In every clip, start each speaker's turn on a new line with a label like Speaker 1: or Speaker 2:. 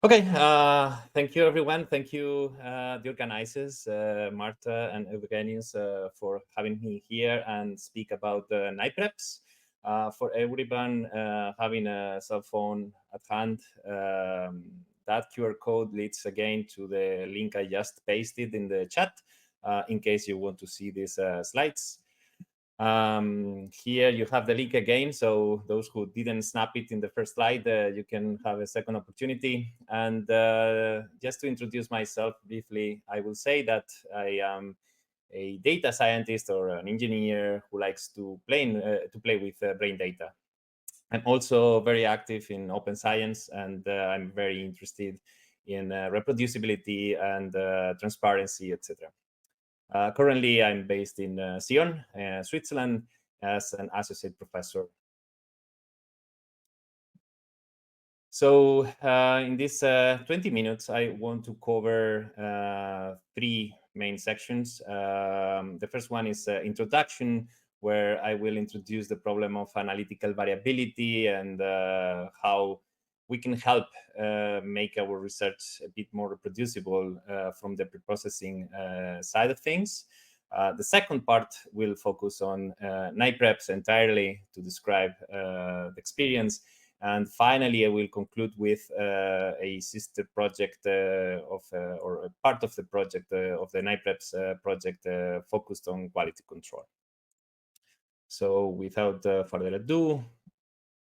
Speaker 1: Okay, thank you, everyone. Thank you, the organizers, Marta and Eugenius, for having me here and speak about NiPreps. For everyone having a cell phone at hand, that QR code leads again to the link I just pasted in the chat in case you want to see these slides. Here you have the link again, so those who didn't snap it in the first slide, you can have a second opportunity. And just to introduce myself briefly, I will say that I am a data scientist or an engineer who likes to play with brain data. I'm also very active in open science, and I'm very interested in reproducibility and transparency, etc. Currently, I'm based in Sion, Switzerland, as an associate professor. So in this 20 minutes, I want to cover three main sections. The first one is introduction, where I will introduce the problem of analytical variability and how we can help make our research a bit more reproducible from the preprocessing side of things. The second part will focus on NiPreps entirely to describe the experience. And finally, I will conclude with a sister project or a part of the project of the NiPreps project focused on quality control. So without further ado,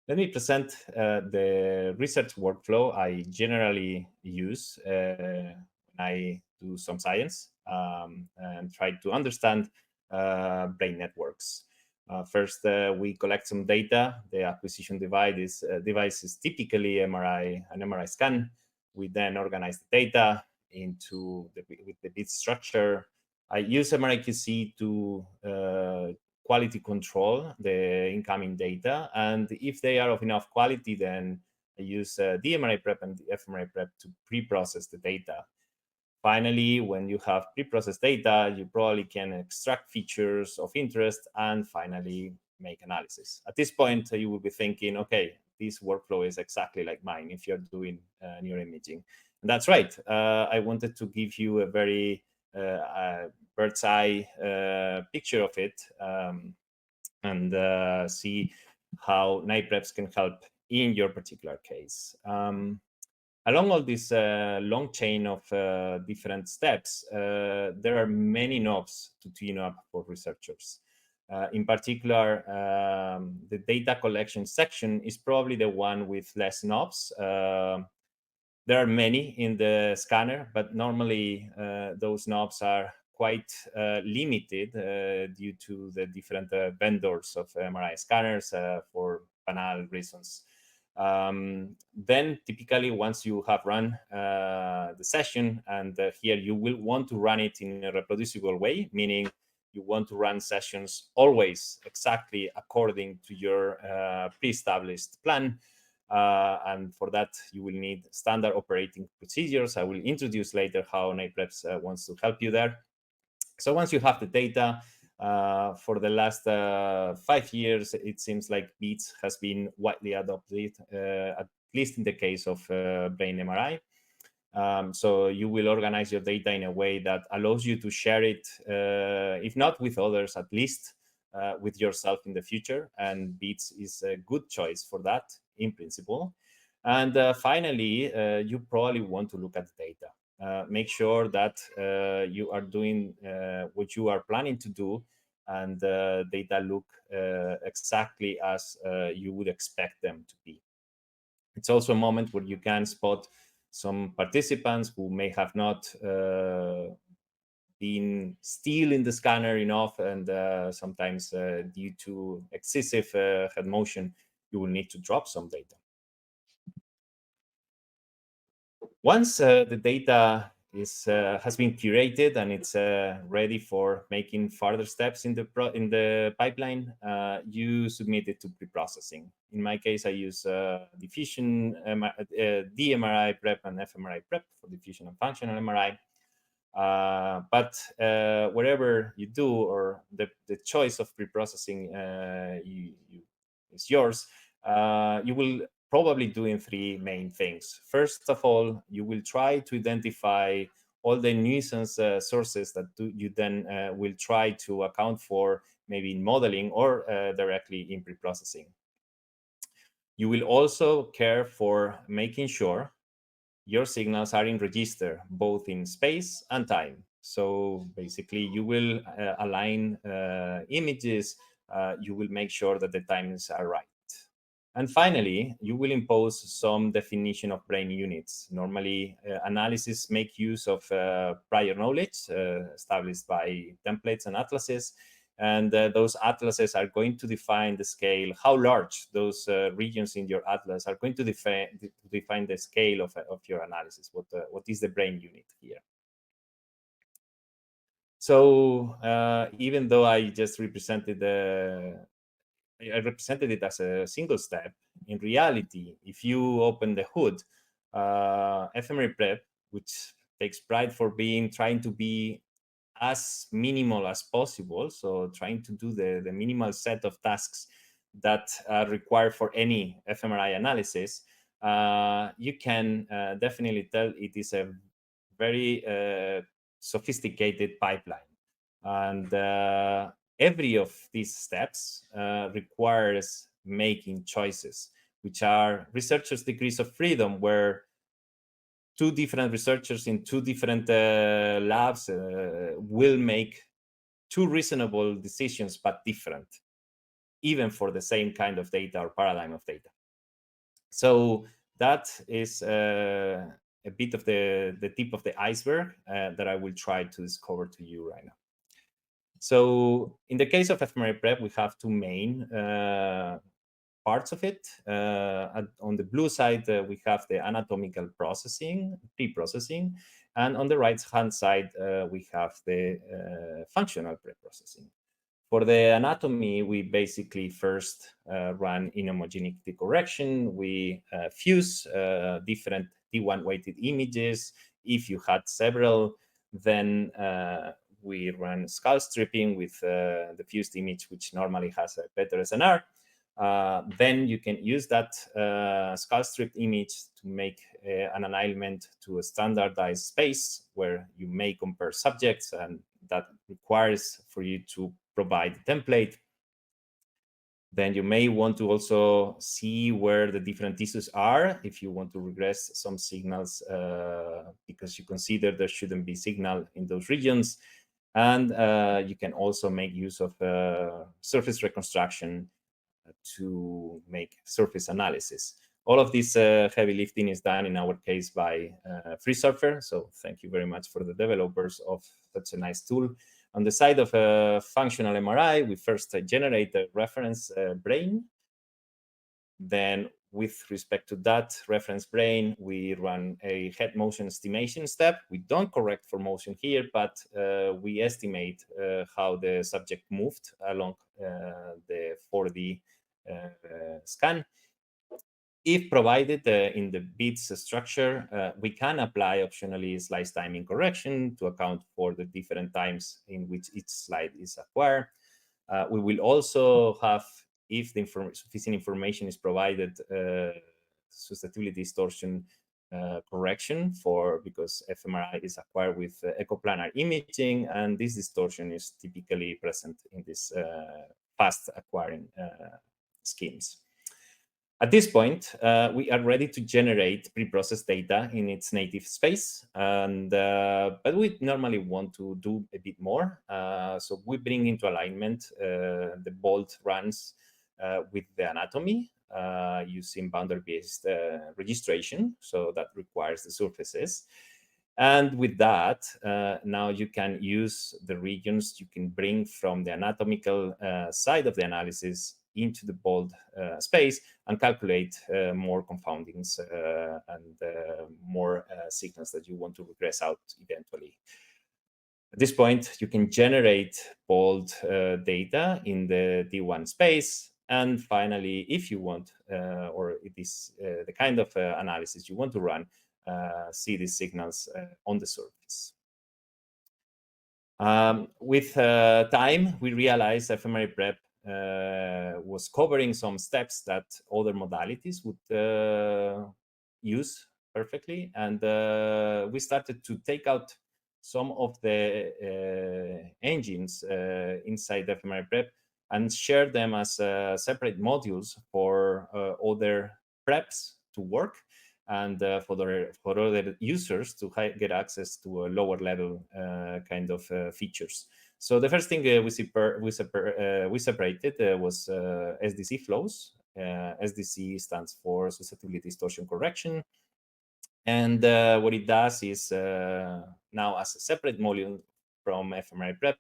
Speaker 1: let me present the research workflow I generally use when I do some science and try to understand brain networks. First, we collect some data. The acquisition device is typically an MRI scan. We then organize the data with the bit structure. I use MRI-QC to quality control the incoming data. And if they are of enough quality, then I use DMRI-prep and the fMRI-prep to pre-process the data. Finally, when you have pre-processed data, you probably can extract features of interest and finally make analysis. At this point, you will be thinking, okay, this workflow is exactly like mine if you're doing neuroimaging. And that's right. I wanted to give you a very bird's eye picture of it and see how NiPreps can help in your particular case. Along all this long chain of different steps, there are many knobs to tune up for researchers. In particular, the data collection section is probably the one with less knobs. There are many in the scanner, but normally those knobs are quite limited due to the different vendors of MRI scanners for banal reasons. Then typically once you have run the session, and here you will want to run it in a reproducible way, meaning you want to run sessions always exactly according to your pre-established plan. And for that, you will need standard operating procedures. I will introduce later how NiPreps wants to help you there. So once you have the data, for the last 5 years, it seems like BEATS has been widely adopted, at least in the case of brain MRI. So you will organize your data in a way that allows you to share it, if not with others, at least with yourself in the future. And BEATS is a good choice for that in principle. And finally, you probably want to look at the data. Make sure that you are doing what you are planning to do, and data look exactly as you would expect them to be. It's also a moment where you can spot some participants who may have not been still in the scanner enough, and sometimes due to excessive head motion, you will need to drop some data. Once the data has been curated and it's ready for making further steps in the pipeline, you submit it to pre-processing. In my case, I use diffusion, DMRI prep and fMRI prep for diffusion and functional MRI. But wherever you do, or the choice of pre-processing is yours, you will probably doing three main things. First of all, you will try to identify all the nuisance sources that you then will try to account for, maybe in modeling or directly in pre-processing. You will also care for making sure your signals are in register, both in space and time. So basically, you will align images, you will make sure that the times are right. And finally, you will impose some definition of brain units. Normally, analysis make use of prior knowledge established by templates and atlases. And those atlases are going to define the scale, how large those regions in your atlas are going to define the scale of your analysis. What is the brain unit here? So even though I just represented I represented it as a single step, in reality, if you open the hood, fMRI which takes pride for trying to be as minimal as possible, so trying to do the minimal set of tasks that are required for any fMRI analysis, you can definitely tell it is a very sophisticated pipeline. And every of these steps requires making choices, which are researchers' degrees of freedom, where two different researchers in two different labs will make two reasonable decisions, but different, even for the same kind of data or paradigm of data. So that is a bit of the tip of the iceberg that I will try to discover to you right now. So in the case of fMRI, we have two main parts of it. On the blue side, we have the anatomical processing, pre-processing, and on the right-hand side, we have the functional pre-processing. For the anatomy, we basically first run inhomogeneity correction. We fuse different T1 weighted images. If you had several, then we run skull stripping with the fused image, which normally has a better SNR. Then you can use that skull stripped image to make an alignment to a standardized space where you may compare subjects, and that requires for you to provide a template. Then you may want to also see where the different tissues are if you want to regress some signals because you consider there shouldn't be signal in those regions. And you can also make use of surface reconstruction to make surface analysis. All of this heavy lifting is done in our case by FreeSurfer. So thank you very much for the developers of such a nice tool. On the side of a functional MRI, we first generate a reference brain. Then with respect to that reference brain, we run a head motion estimation step. We don't correct for motion here, but we estimate how the subject moved along the 4D scan. If provided in the bits structure, we can apply optionally slice timing correction to account for the different times in which each slide is acquired. We will also have, if the sufficient information is provided, susceptibility distortion correction because fMRI is acquired with echoplanar imaging, and this distortion is typically present in these fast acquiring schemes. At this point, we are ready to generate pre-processed data in its native space, and but we normally want to do a bit more. So we bring into alignment the bold runs with the anatomy using boundary-based registration. So that requires the surfaces. And with that, now you can use the regions you can bring from the anatomical side of the analysis into the bold space and calculate more confoundings and more signals that you want to regress out eventually. At this point, you can generate bold data in the T1 space. And finally, if you want, or it is the kind of analysis you want to run, see these signals on the surface. With time, we realize fMRI was covering some steps that other modalities would use perfectly, and we started to take out some of the engines inside fMRI Prep and share them as separate modules for other preps to work, and for other users to get access to a lower level kind of features. So the first thing we separated was SDC flows. SDC stands for susceptibility distortion correction, and what it does is now, as a separate module from fMRI Prep,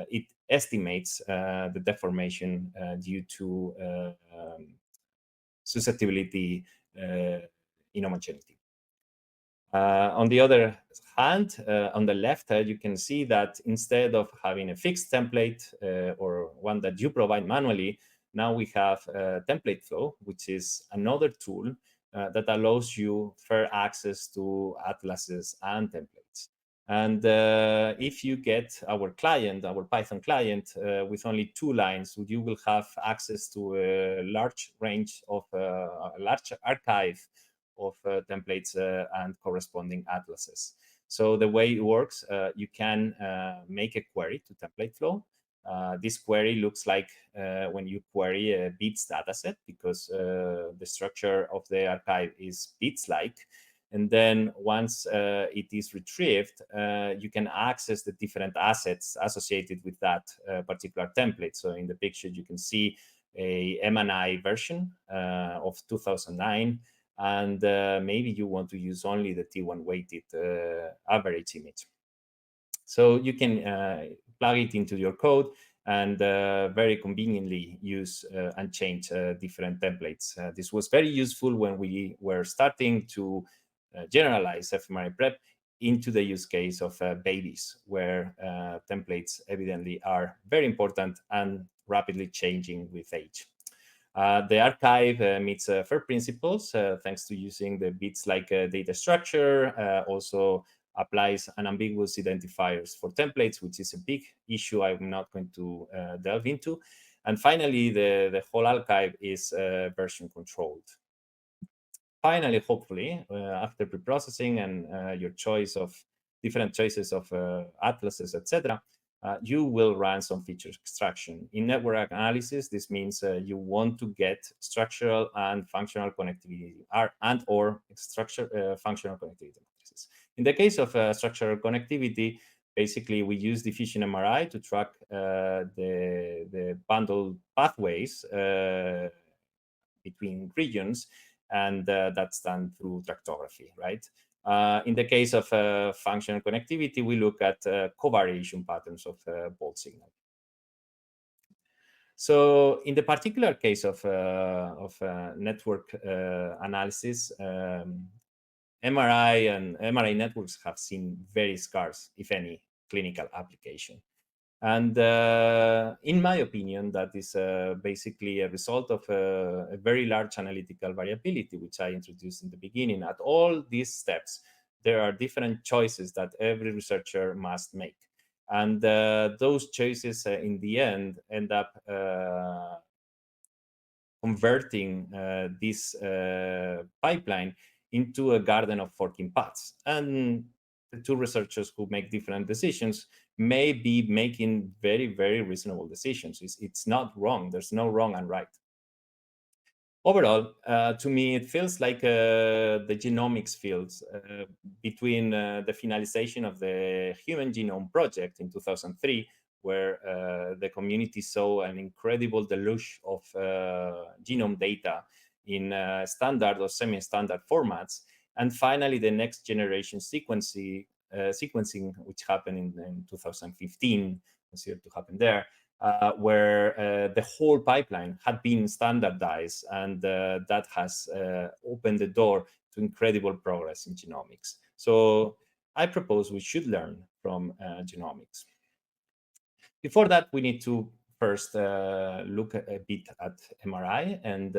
Speaker 1: it estimates the deformation due to susceptibility inhomogeneity. On the other hand, on the left, you can see that instead of having a fixed template or one that you provide manually, now we have template flow, which is another tool that allows you fair access to atlases and templates. And if you get our Python client, with only 2 lines, you will have access to a large range of a large archive of templates and corresponding atlases. So the way it works, you can make a query to template flow. This query looks like when you query a bits dataset, because the structure of the archive is bits-like. And then once it is retrieved, you can access the different assets associated with that particular template. So in the picture, you can see a MNI version of 2009, and maybe you want to use only the T1 weighted average image. So you can plug it into your code and very conveniently use and change different templates. This was very useful when we were starting to generalize fMRI Prep into the use case of babies, where templates evidently are very important and rapidly changing with age. The archive meets FAIR principles thanks to using the bits-like data structure, also applies unambiguous identifiers for templates, which is a big issue I'm not going to delve into. And finally, the whole archive is version controlled. Finally, hopefully, after preprocessing and your choice of different choices of atlases, etc., you will run some feature extraction. In network analysis, this means you want to get structural and functional connectivity or functional connectivity matrices. In the case of structural connectivity, basically we use diffusion MRI to track the bundled pathways between regions, and that's done through tractography, right? In the case of functional connectivity, we look at covariation patterns of Bolt signal. So in the particular case of network analysis, MRI and MRI networks have seen very scarce, if any, clinical application. And in my opinion, that is basically a result of a very large analytical variability, which I introduced in the beginning. At all these steps, there are different choices that every researcher must make. And those choices in the end up converting this pipeline into a garden of forking paths. And the 2 researchers who make different decisions may be making very, very reasonable decisions. It's not wrong. There's no wrong and right. Overall, to me, it feels like the genomics fields between the finalization of the Human Genome Project in 2003, where the community saw an incredible deluge of genome data in standard or semi-standard formats, and finally the next generation sequencing, which happened in 2015, was here to happen there, where the whole pipeline had been standardized, and that has opened the door to incredible progress in genomics. So I propose we should learn from genomics. Before that, we need to first look a bit at MRI. And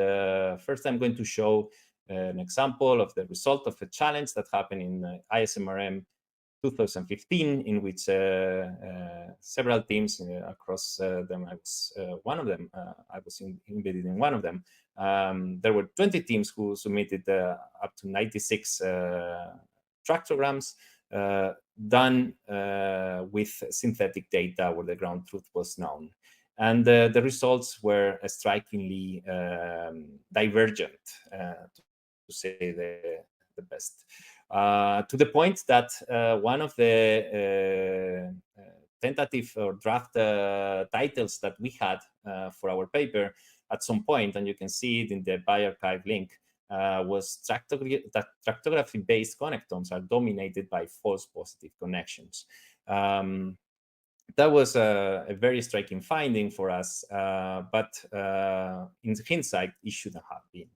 Speaker 1: first, I'm going to show an example of the result of a challenge that happened in ISMRM 2015, in which several teams across them, I was one of them, I was embedded in one of them. There were 20 teams who submitted up to 96 tractograms done with synthetic data where the ground truth was known. And the results were strikingly divergent, to say the best. To the point that one of the tentative or draft titles that we had for our paper at some point, and you can see it in the bioarchive link, was tractography-based connectomes are dominated by false positive connections. That was a very striking finding for us, but in hindsight, it shouldn't have been.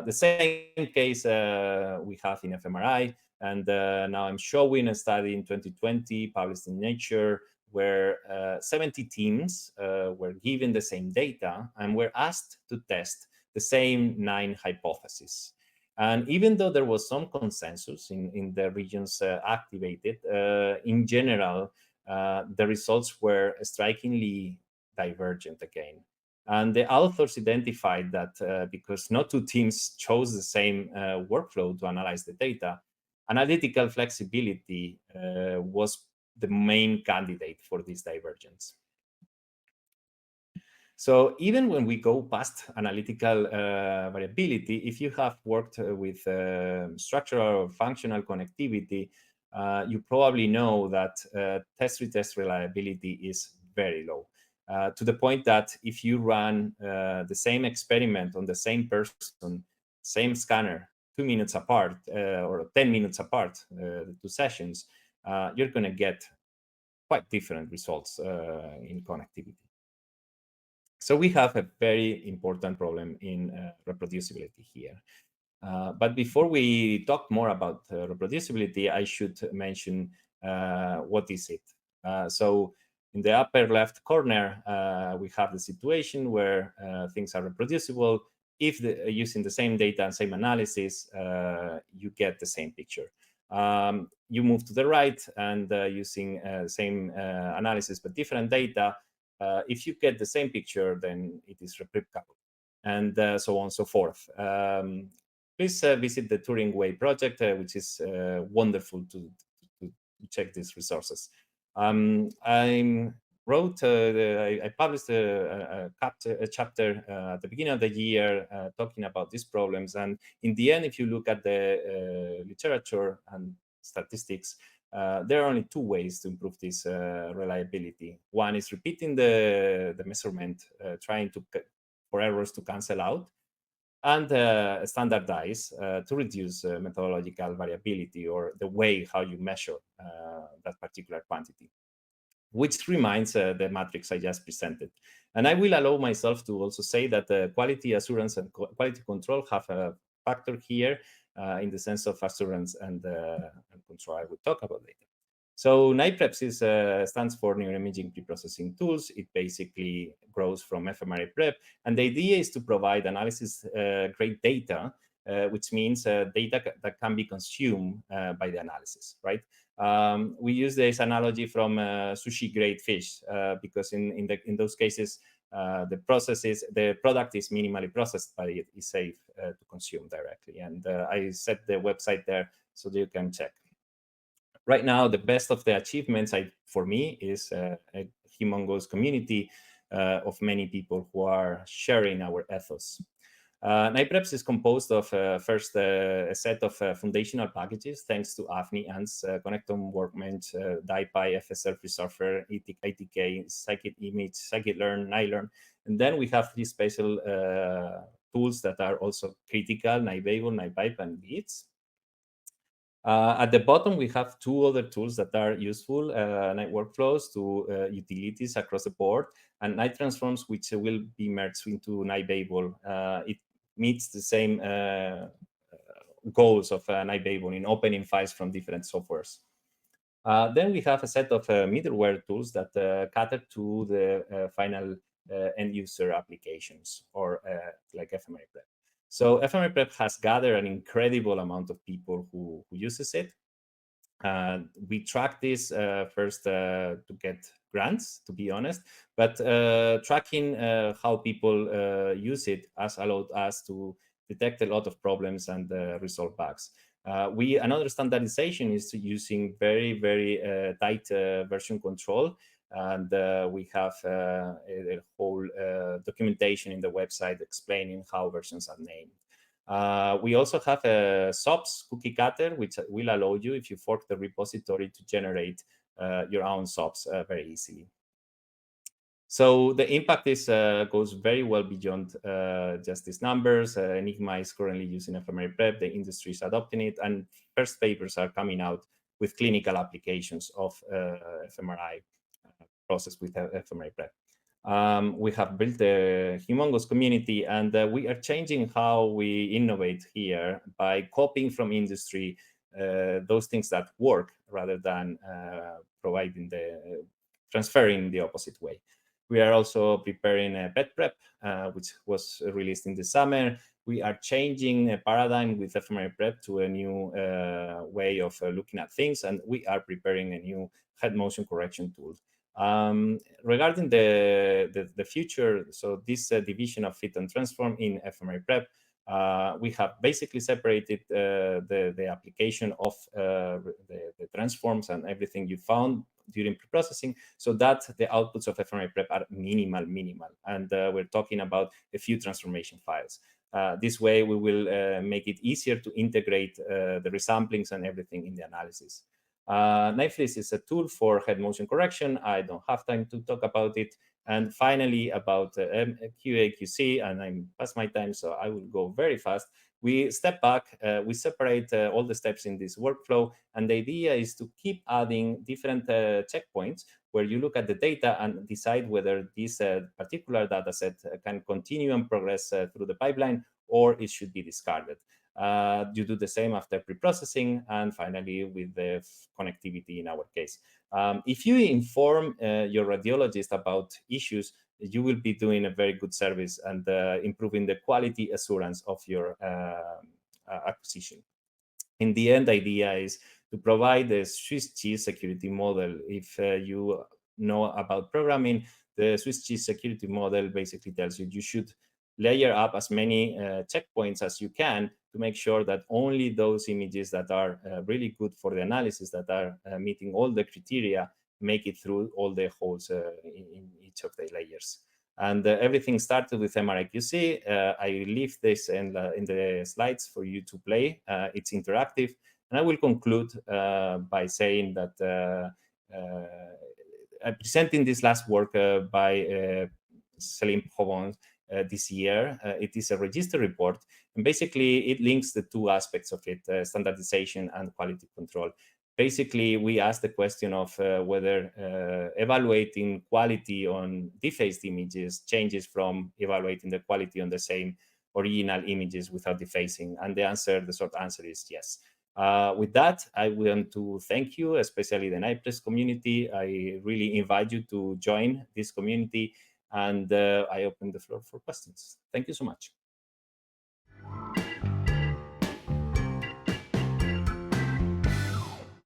Speaker 1: The same case we have in fMRI, and now I'm showing a study in 2020 published in Nature where 70 teams were given the same data and were asked to test the same 9 hypotheses. And even though there was some consensus in the regions activated, in general, the results were strikingly divergent again. And the authors identified that because no two teams chose the same workflow to analyze the data, analytical flexibility was the main candidate for this divergence. So even when we go past analytical variability, if you have worked with structural or functional connectivity, you probably know that test-retest reliability is very low. To the point that if you run the same experiment on the same person, same scanner, 2 minutes apart or 10 minutes apart, the 2 sessions, you're going to get quite different results in connectivity. So we have a very important problem in reproducibility here. But before we talk more about reproducibility, I should mention what is it. So in the upper left corner, we have the situation where things are reproducible. If using the same data and same analysis, you get the same picture. You move to the right and using same analysis but different data, if you get the same picture, then it is replicable, and so on and so forth. Please visit the Turing Way project, which is wonderful to check these resources. I published a chapter at the beginning of the year talking about these problems. And in the end, if you look at the literature and statistics, there are only 2 ways to improve this reliability. One is repeating the measurement, trying for errors to cancel out, and standardize to reduce methodological variability or the way how you measure that particular quantity, which reminds the matrix I just presented. And I will allow myself to also say that quality assurance and quality control have a factor here in the sense of assurance and control I will talk about later. So NiPreps stands for Neuroimaging Preprocessing Tools. It basically grows from fMRI prep. And the idea is to provide analysis-grade data, which means data that can be consumed by the analysis, right? We use this analogy from sushi-grade fish because in those cases, the product is minimally processed, but it is safe to consume directly. And I set the website there so that you can check. Right now, the best of the achievements for me is a humongous community of many people who are sharing our ethos. NiPreps is composed of first a set of foundational packages, thanks to AFNI, ANS, Connectome Workbench, DiPy, FSR, FreeSurfer, ITK, Scikit-Image, Scikit-Learn, NiLearn. And then we have these special tools that are also critical, NiBabel, NiPipe, and Beats. At the bottom, we have 2 other tools that are useful, Night Workflows to utilities across the board, and Night Transforms, which will be merged into NiBabel. It meets the same goals of NiBabel in opening files from different softwares. Then we have a set of middleware tools that cater to the final end user applications, or like fMRI Prep. So fMRI Prep has gathered an incredible amount of people who uses it. We track this first to get grants, to be honest, but tracking how people use it has allowed us to detect a lot of problems and resolve bugs. Another standardization is using very tight version control, and we have a whole documentation in the website explaining how versions are named. We also have a SOPs cookie cutter, which will allow you, if you fork the repository, to generate your own SOPs very easily. So the impact goes very well beyond just these numbers. Enigma is currently using fMRI-Prep. The industry is adopting it, and first papers are coming out with clinical applications of fMRI process with fMRI-Prep. We have built a humongous community, and we are changing how we innovate here by copying from industry those things that work rather than transferring the opposite way. We are also preparing a pet prep, which was released in the summer. We are changing a paradigm with fMRI-Prep to a new way of looking at things, and we are preparing a new head motion correction tool. Regarding the future, so this division of fit and transform in fMRI-Prep, we have basically separated the application of the transforms and everything you found during preprocessing, so that the outputs of fMRI-Prep are minimal, and we're talking about a few transformation files. This way, we will make it easier to integrate the resamplings and everything in the analysis. NiPreps is a tool for head motion correction. I don't have time to talk about it. And finally, about QA, QC, and I'm past my time, so I will go very fast. We step back, we separate all the steps in this workflow, and the idea is to keep adding different checkpoints where you look at the data and decide whether this particular data set can continue and progress through the pipeline, or it should be discarded. You do the same after pre-processing, and finally with the connectivity in our case. If you inform your radiologist about issues, you will be doing a very good service and improving the quality assurance of your acquisition. In the end, the idea is to provide a Swiss cheese security model. If you know about programming, the Swiss cheese security model basically tells you you should layer up as many checkpoints as you can to make sure that only those images that are really good for the analysis, that are meeting all the criteria, make it through all the holes in each of the layers. And everything started with MRI-QC. I leave this in the slides for you to play. It's interactive. And I will conclude by saying that I'm presenting this last work by Céline Provence this year. It is a register report, and basically it links the two aspects of it, standardization and quality control. Basically, we asked the question of whether evaluating quality on defaced images changes from evaluating the quality on the same original images without defacing, and the short answer is yes. With that, I want to thank you, especially the NiPreps community. I really invite you to join this community, and I open the floor for questions. Thank you so much.